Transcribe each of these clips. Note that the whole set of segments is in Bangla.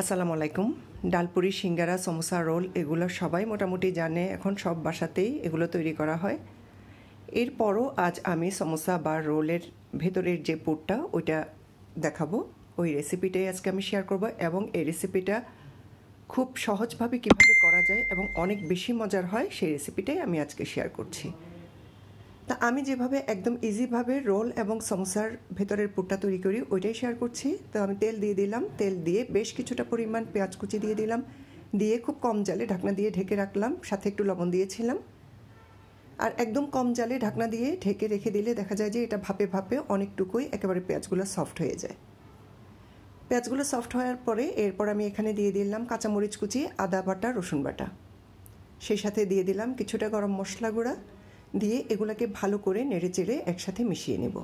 আসসালামু আলাইকুম। ডালপুরি, সিঙ্গারা, সমোসা, রোল এগুলো সবাই মোটামুটি জানে, এখন সব বাসাতেই এগুলো তৈরি করা হয়। এরপরও আজ আমি সমোসা বা রোলের ভেতরের যে পুরটা ওইটা দেখাবো। ওই রেসিপিটাই আজকে আমি শেয়ার করব এবং এই রেসিপিটা খুব সহজভাবে কীভাবে করা যায় এবং অনেক বেশি মজার হয় সেই রেসিপিটাই আমি আজকে শেয়ার করছি। তা আমি যেভাবে একদম ইজিভাবে রোল এবং সমোসার ভেতরের পুরটা তৈরি করি ওইটাই শেয়ার করছি। তো আমি তেল দিয়ে দিলাম, তেল দিয়ে বেশ কিছুটা পরিমাণ পেঁয়াজ কুচি দিয়ে দিলাম, দিয়ে খুব কম জালে ঢাকনা দিয়ে ঢেকে রাখলাম, সাথে একটু লবণ দিয়েছিলাম। আর একদম কম জালে ঢাকনা দিয়ে ঢেকে রেখে দিলে দেখা যায় যে এটা ভাপে ভাপে অনেকটুকুই একেবারে পেঁয়াজগুলো সফট হয়ে যায়। পেঁয়াজগুলো সফট হওয়ার পরে এরপর আমি এখানে দিয়ে দিলাম কাঁচামরিচ কুচি, আদা বাটা, রসুন বাটা, সেই সাথে দিয়ে দিলাম কিছুটা গরম মশলা গুঁড়া, দিয়ে এগুলোকে ভালো করে নেড়ে চেড়ে একসাথে মিশিয়ে নেব।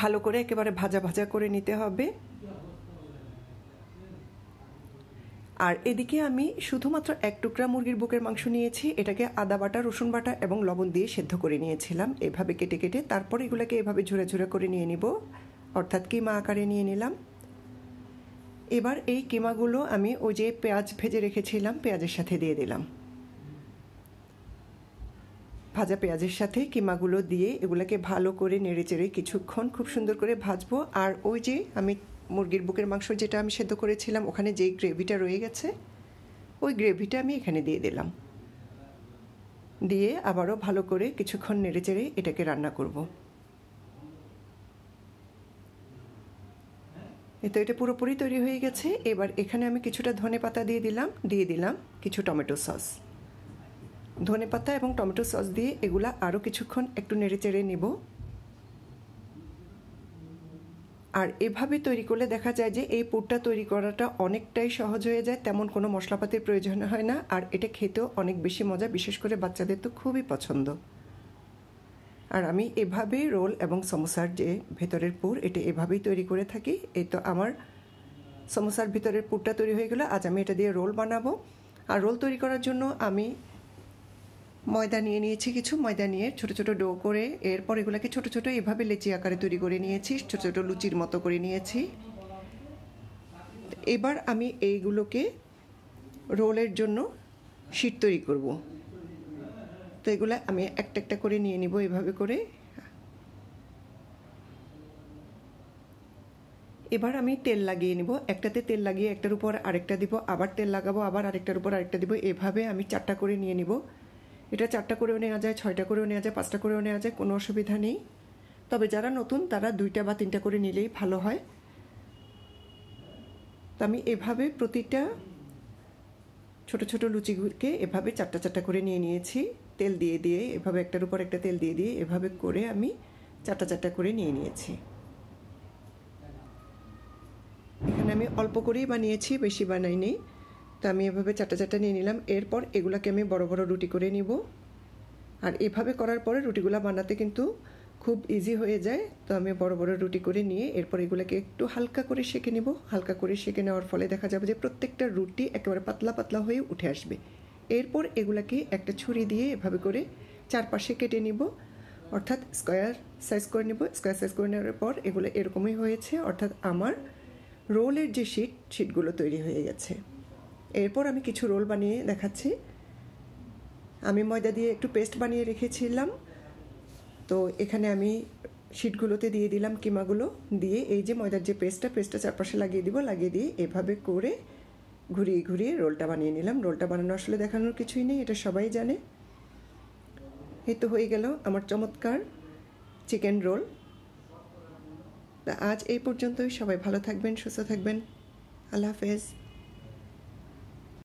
ভালো করে একেবারে ভাজা ভাজা করে নিতে হবে। আর এদিকে আমি শুধুমাত্র এক টুকরা মুরগির বুকের মাংস নিয়েছি, এটাকে আদা বাটা, রসুন বাটা এবং লবণ দিয়ে সেদ্ধ করে নিয়েছিলাম এভাবে কেটে কেটে। তারপর এগুলোকে এভাবে ঝুরে ঝুরে করে নিয়ে নিব, অর্থাৎ কিমা আকারে নিয়ে নিলাম। এবার এই কিমাগুলো আমি ওই যে পেঁয়াজ ভেজে রেখেছিলাম পেঁয়াজের সাথে দিয়ে দিলাম। ভাজা পেঁয়াজের সাথে কিমাগুলো দিয়ে এগুলোকে ভালো করে নেড়ে চেড়ে কিছুক্ষণ খুব সুন্দর করে ভাজবো। আর ওই যে আমি মুরগির বুকের মাংস যেটা আমি সেদ্ধ করেছিলাম ওখানে যেই গ্রেভিটা রয়ে গেছে ওই গ্রেভিটা আমি এখানে দিয়ে দিলাম, দিয়ে আবারও ভালো করে কিছুক্ষণ নেড়ে চেড়ে এটাকে রান্না করব। তো এটা পুরোপুরি তৈরি হয়ে গেছে। এবার এখানে আমি কিছুটা ধনেপাতা দিয়ে দিলাম কিছু টমেটো সস। ধনেপাতা এবং টমেটো সস দিয়ে এগুলা আরও কিছুক্ষণ একটু নেড়ে চেড়ে নেব। আর এভাবে তৈরি করলে দেখা যায় যে এই পুরটা তৈরি করাটা অনেকটাই সহজ হয়ে যায়, তেমন কোনো মশলাপাতির প্রয়োজন হয় না। আর এটা খেতেও অনেক বেশি মজা, বিশেষ করে বাচ্চাদের তো খুবই পছন্দ। আর আমি এভাবেই রোল এবং সমোসার যে ভেতরের পুর এটা এভাবেই তৈরি করে থাকি। এই তো আমার সমোসার ভিতরের পুরটা তৈরি হয়ে গেল। আজ আমি এটা দিয়ে রোল বানাবো। আর রোল তৈরি করার জন্য আমি ময়দা নিয়ে নিয়েছি, কিছু ময়দা নিয়ে ছোট ছোট ডো করে এরপর এগুলোকে ছোট ছোট এভাবে লেচি আকারে তৈরি করে নিয়েছি, ছোট ছোট লুচির মতো করে নিয়েছি। এবার আমি এইগুলোকে রোলের জন্য শীট তৈরি করব। তো এগুলো আমি একটা একটা করে নিয়ে নিব এভাবে করে। এবার আমি তেল লাগিয়ে নিব, একটাতে তেল লাগিয়ে একটার উপর আরেকটা দিব, আবার তেল লাগাবো, আবার আরেকটার উপর আরেকটা দিব, এভাবে আমি 4টা করে নিয়ে নিব। এটা 4টা করেও নেওয়া যায়, 6টা করেও নেওয়া যায়, 5টা করেও নেওয়া যায়, কোনো অসুবিধা নেই। তবে যারা নতুন তারা 2টা বা 3টা করে নিলেই ভালো হয়। তো আমি এভাবে প্রতিটা ছোট ছোট লুচিগুলোকে এভাবে 4টা করে নিয়ে নিয়েছি, তেল দিয়ে দিয়ে এভাবে একটার উপর একটা তেল দিয়ে দিয়ে এভাবে করে আমি 4টা করে নিয়ে নিয়েছি। এখানে আমি অল্প করেই বানিয়েছি, বেশি বানাইনি। তো আমি এভাবে 4টা নিয়ে নিলাম। এরপর এগুলোকে আমি বড় বড় রুটি করে নিব। আর এভাবে করার পরে রুটিগুলো বানাতে কিন্তু খুব ইজি হয়ে যায়। তো আমি বড় বড় রুটি করে নিয়ে এরপর এগুলোকে একটু হালকা করে সেঁকে নেব। হালকা করে সেঁকে নেওয়ার ফলে দেখা যাবে যে প্রত্যেকটা রুটি একেবারে পাতলা পাতলা হয়ে উঠে আসবে। এরপর এগুলোকে একটা ছুরি দিয়ে এভাবে করে চারপাশে কেটে নিব, অর্থাৎ স্কোয়ার সাইজ করে নেব। স্কোয়ার সাইজ করে নেওয়ার পর এগুলো এরকমই হয়েছে, অর্থাৎ আমার রোলের যে শিটগুলো তৈরি হয়ে গেছে। এরপর আমি কিছু রোল বানিয়ে দেখাচ্ছি। আমি ময়দা দিয়ে একটু পেস্ট বানিয়ে রেখেছিলাম, তো এখানে আমি শিটগুলোতে দিয়ে দিলাম কিমাগুলো, দিয়ে এই যে ময়দার যে পেস্টটা চারপাশে লাগিয়ে দিব, লাগিয়ে দিয়ে এভাবে করে ঘুরিয়ে ঘুরিয়ে রোলটা বানিয়ে নিলাম। রোলটা বানানো আসলে দেখানোর কিছুই নেই, এটা সবাই জানে। এই তো হয়ে গেল আমার চমৎকার চিকেন রোল। তা আজ এই পর্যন্তই। সবাই ভালো থাকবেন, সুস্থ থাকবেন। আল্লাহ হাফেজ।